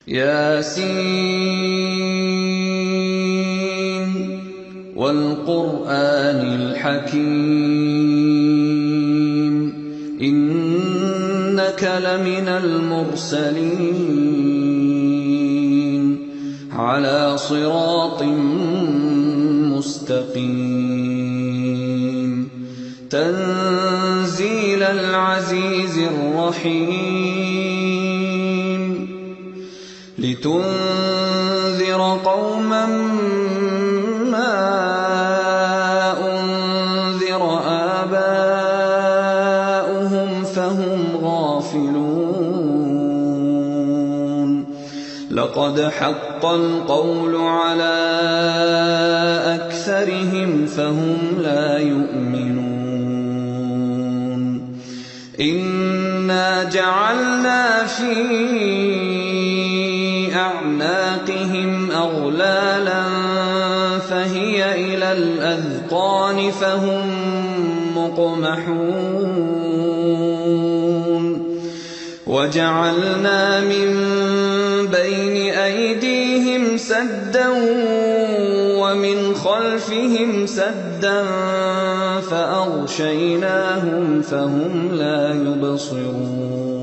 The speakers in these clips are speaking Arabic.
ياسين والقرآن الحكيم إنك لمن المرسلين على صراط مستقيم تنزيل العزيز الرحيم لتنذر قوما ما أنذر آباؤهم فهم غافلون لقد حق القول على أكثرهم فهم لا يؤمنون إنا جعلنا في أعناقهم أغلالا فهي إلى الأذقان فهم مقمحون وجعلنا من بين أيديهم سدا ومن خلفهم سدا فأغشيناهم فهم لا يبصرون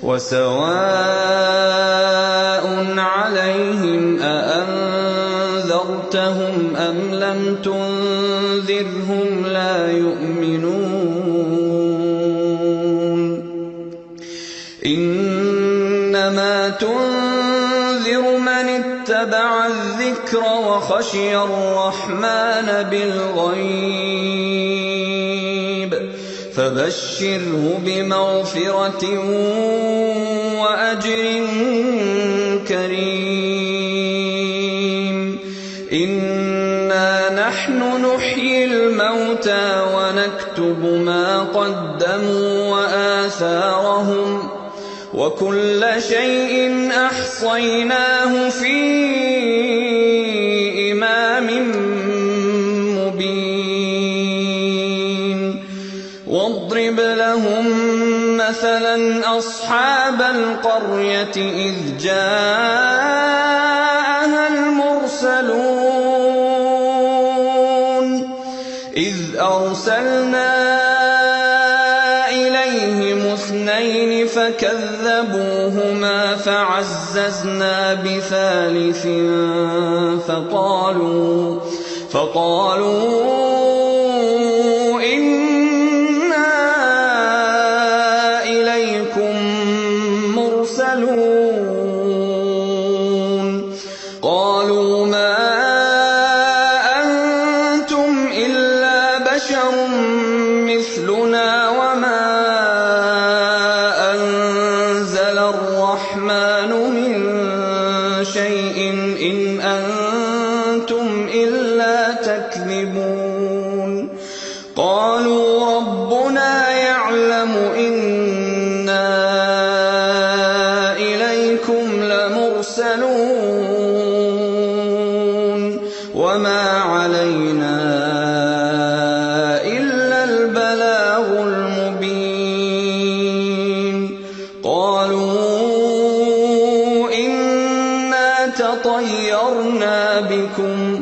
وسواء عليهم أأنذرتهم أم لم تنذرهم لا يؤمنون إنما تنذر من اتبع الذكر وخشي الرحمن بالغيب فبشره بمغفرة وأجر كريم إنا نحن نحيي الموتى ونكتب ما قدموا وآثارهم وكل شيء أحصيناه في إمام مبين واضرب لهم مثلا أصحاب القرية إذ جاءها المرسلون إذ أرسلنا إليهم اثنين فكذبوهما فعززنا بثالث فقالوا إنا إليكم مرسلون قالوا ما أنتم إلا بشر مثلنا وما أنزل الرحمن من شيء إن أنتم إلا تكذبون قالوا ربنا يعلم إنا إليكم لمرسلون وما علينا إلا البلاغ المبين قالوا إنا تطيرنا بكم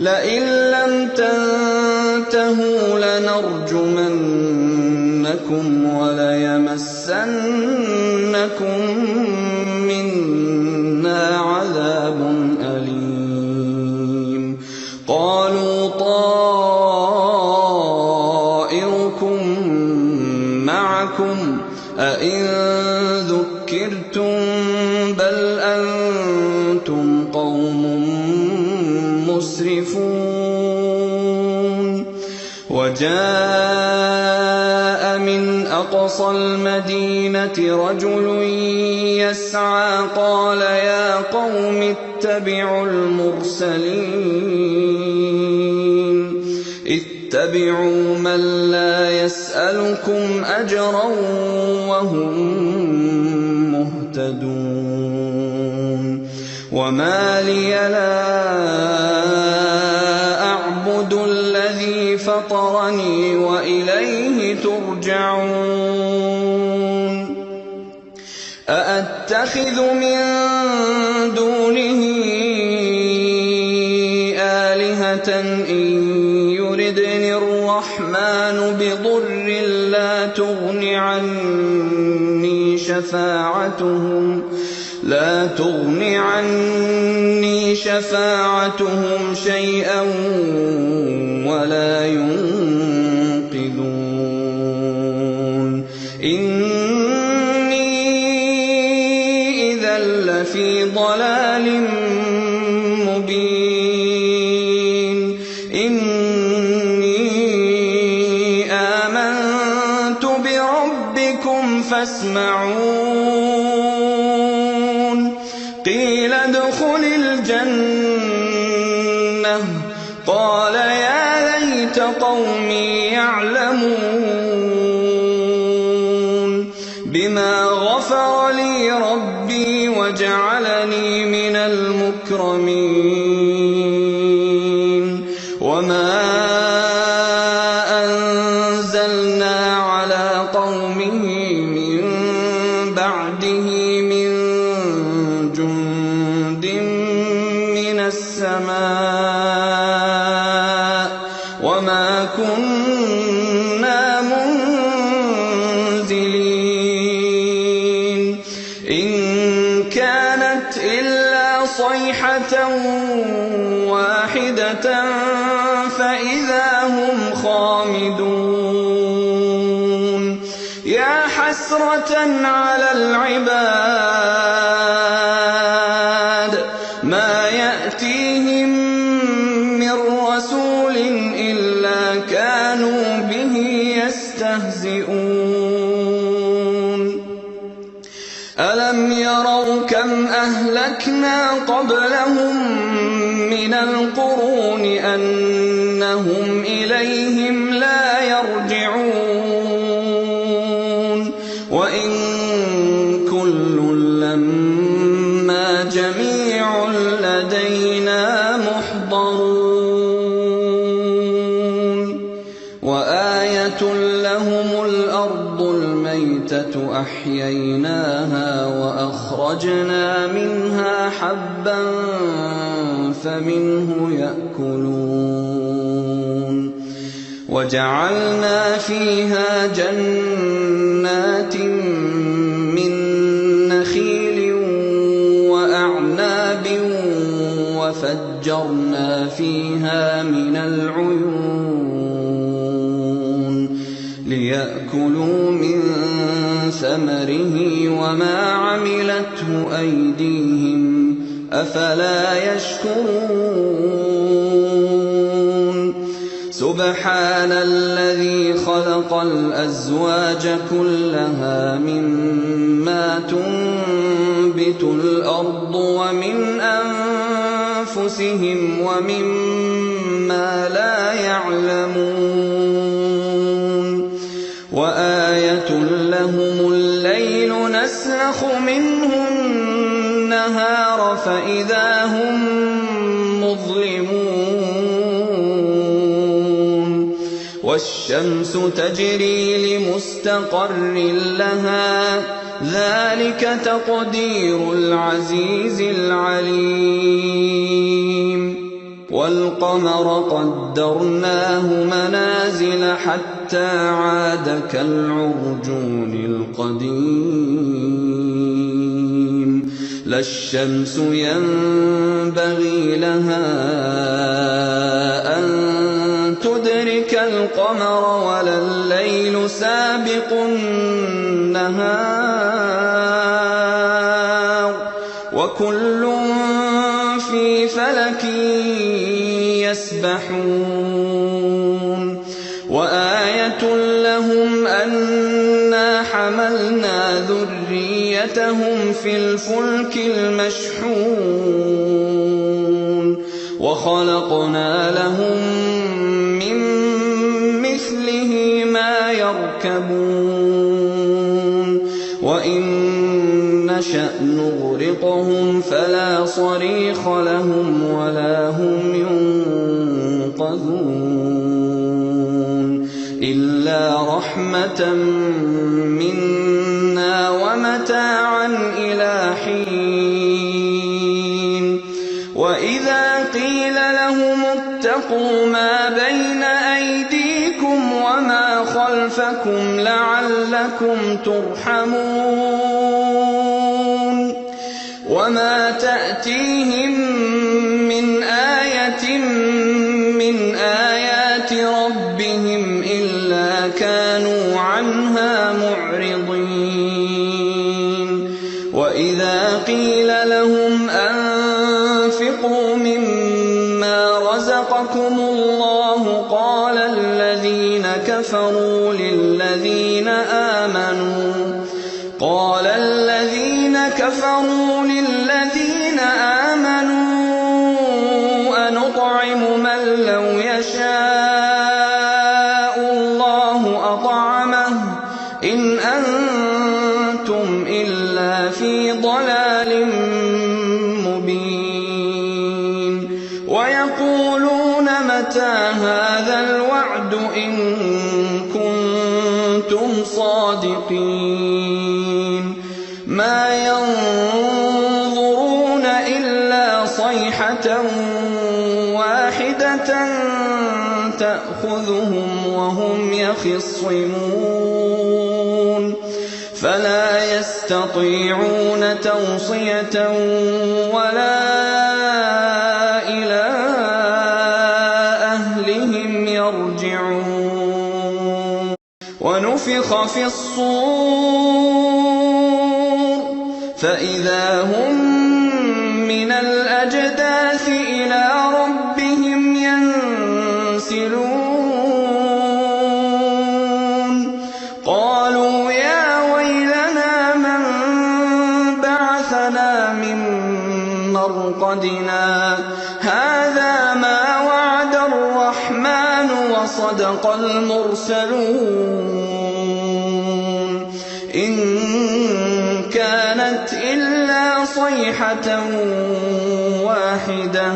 لئن لم تنتهوا لنرجمنكم وليمسنكم منا عذاب أليم قالوا طائركم معكم أئن ذكرتم بل أنتم قوم مسرفون وجاء من أقصى المدينة رجل يسعى قال يا قوم اتبعوا المرسلين اتبعوا من لا يسألكم أجرا وهم مهتدون وما لي لا أعبد الذي فطرني وإليه ترجعون أأتخذ من دونه آلهة إن يردني الرحمن بضر لا تغن عني شفاعتهم شيئا ولا ينقذون إني إذا لفي ضلال مبين إني آمنت بربكم فاسمعون قيل ادخل الجنة قال يا ليت قومي يعلمون بما غفر لي ربي وجعلني من المكرمين وما أنزلنا على قومه من بعده من جند من السماء وما كنا منزلين إن كانت إلا صيحة واحدة فإذا هم خامدون يا حسرة على العباد ما يأتيهم من رسول إلا كانوا به يستهزئون ألم يروا كم أهلكنا قبلهم من القرون أنهم إليهم لا يرجعون وإن كل لما جميع لدينا محضرون وآية لهم الأرض الميتة أحييناها وأخرجنا منها حبا فمنه يأكلون وجعلنا فيها جنات من نخيل وأعناب وفجرنا فيها من العيون ليأكلوا من ثمره وما عملته أيديهم أفلا يشكرون سبحان الذي خلق الأزواج كلها مما تنبت الأرض ومن أنفسهم ومما لا يعلمون وآية لهم الليل نسلخ منه النهار فإذا هم مظلمون والشمس تجري لمستقر لها ذلك تقدير العزيز العليم والقمر قدرناه منازل حتى عاد كالعرجون القديم لا الشمس ينبغي لها أن تدرك القمر ولا الليل سابق النهار وكل في فلك يسبحون وآية لهم أنا حملنا ذريتهم في الفلك المشحون وخلقنا لهم من مثله ما يركبون وإن نشأ نغرقهم فلا صريخ لهم ولا هم ينقذون إلا رحمة منا ومتاعا وأنفقوا ما بين أيديكم وما خلفكم لعلكم ترحمون وما تأتيهم من آية من آيات ربهم إلا كانوا عنها معرضين وإذا قيل لهم أنفقوا مما رزقكم الله قال الذين كفروا للذين آمنوا أنطعم من لو يشاء الله أطعمه إن أنتم إلا في ضلال مبين ويقولون متى هذا الوعد إن كنتم صادقين ما ينظرون إلا صيحة واحدة تأخذهم وهم يخصمون فلا يستطيعون توصية ولا إلى أهلهم يرجعون ونفخ في الصور فإذا هم من الأجداث إلى ربهم ينسلون قالوا يا ويلنا من بعثنا من مرقدنا هذا ما وعد الرحمن وصدق المرسلون إن كانت إلا صيحة واحدة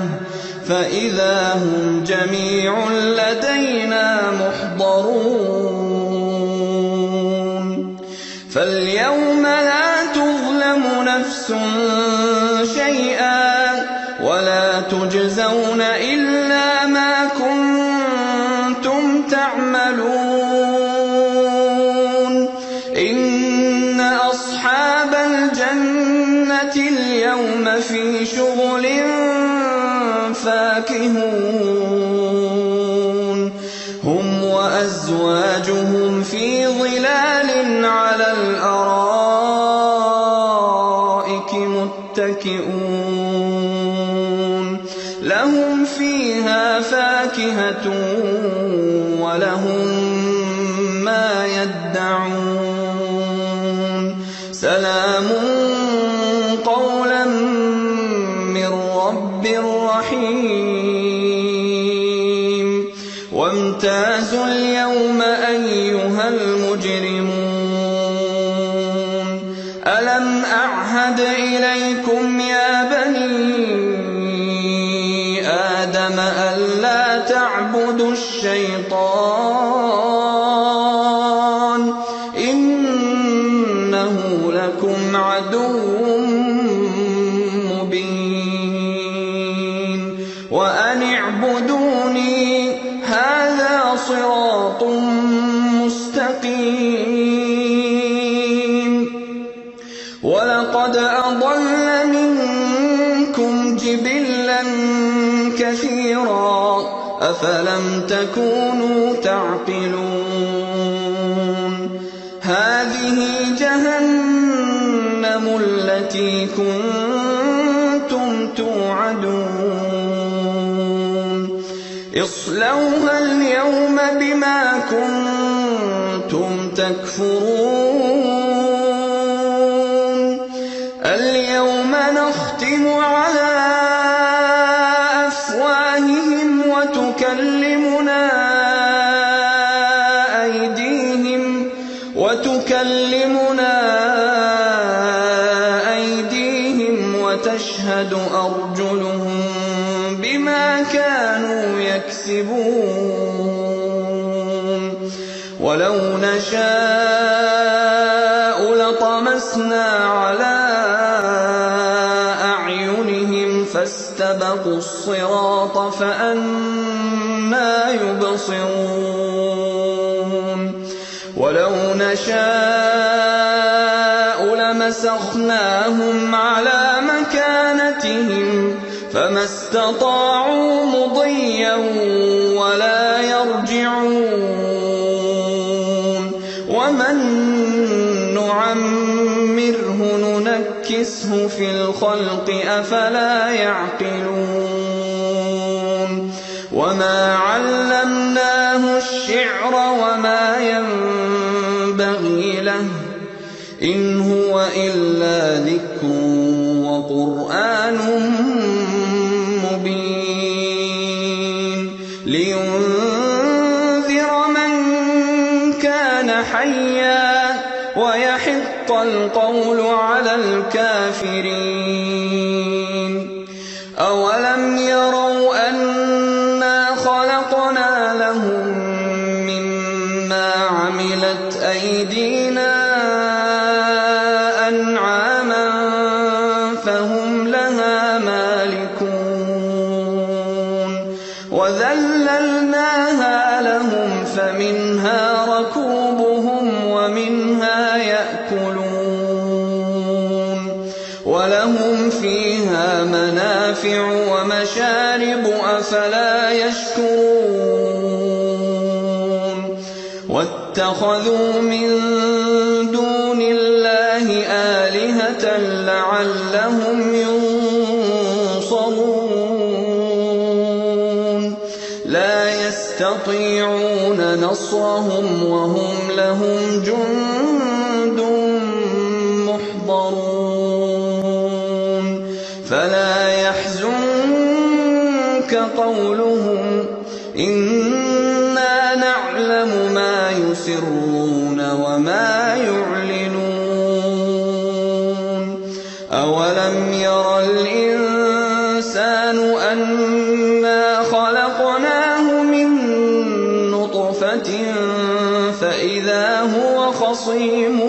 فإذا هم جميع لدينا محضرون فاليوم لا تظلم نفس شيئا ولا تجزون إلا ما كنتم تعملون إن أصحاب الجنة اليوم في شغل فاكهون هم وأزواجهم في ظلال على الأرائك متكئون لهم فيها فاكهة ولهم ما يدعون سلام قولا من رب رحيم وامتازوا اليوم أيها المجرمون ألم أعهد إليكم يا بني آدم ألا تعبدوا الشيطان إنه لكم عدو مبين وأن اعبدوني هذا صراط مستقيم ولقد أضل منكم جبلا كثيرا أفلم تكونوا تعقلون هذه جهنم التي كنتم توعدون اصلوها اليوم بما كنتم تكفرون اليوم نختم على أفواههم وتكلمنا أيديهم وتشهد أرجلهم بما كانوا يكسبون ولو نشاء لطمسنا على أعينهم فاستبقوا الصراط فأنى يبصرون ولو نشاء لمسخناهم على مكانتهم فما استطاعوا مضيا ولا يرجعون ومن نعمره ننكسه في الخلق أفلا يعقلون وما علمناه الشعر وما ينبغي له إن هو إلا ذكر وقرآن مبين لينذر من كان حيا ويحق القول على الكافرين أولم يروا أنا خلقنا لهم مما عملت أيدينا أنعاما فهم لها مالكون وذللناها لهم فمنها ركوبهم ومنها يأكلون ولهم فيها منافع ومشارب أفلا يشكرون واتخذوا من دون الله آلهة لعلهم ينصرون لا يستطيعون نصرهم وهم لهم جند محضرون فلا يحزنك قولهم إنا نعلم ما يسرون وما يعلنون أولم ير الإنسان أنا خلقناه من نطفة فإذا هو خصيم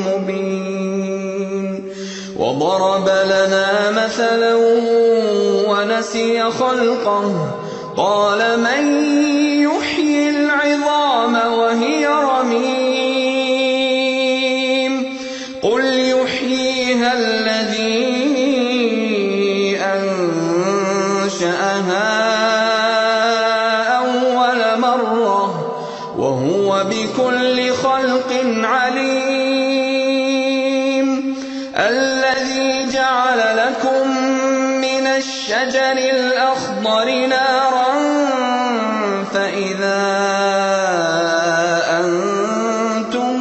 مبين وضرب لنا مثلا ونسي خلقه قال من يحيي العظام وهي رميم قل يحييها الذي أنشأها أول مرة وهو بكل خلق عليم الذي جعل لكم من الشجر الأخضر نارا فإذا أنتم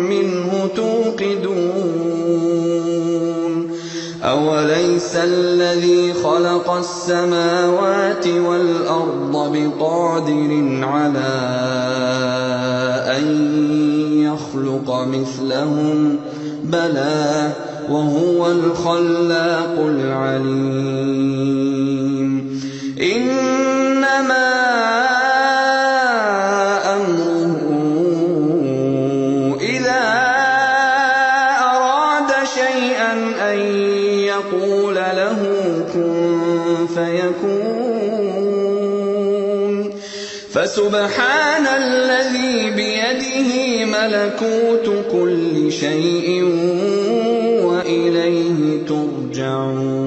منه توقدون أوليس الذي خلق السماوات والأرض بقادر على أن يخلق مثلهم بلى وهو الخلاق العليم إنما أمره إذا أراد شيئا أن يقول له كن فيكون فسبحان الذي بيده ملكوت كل شيء وإليه ترجعون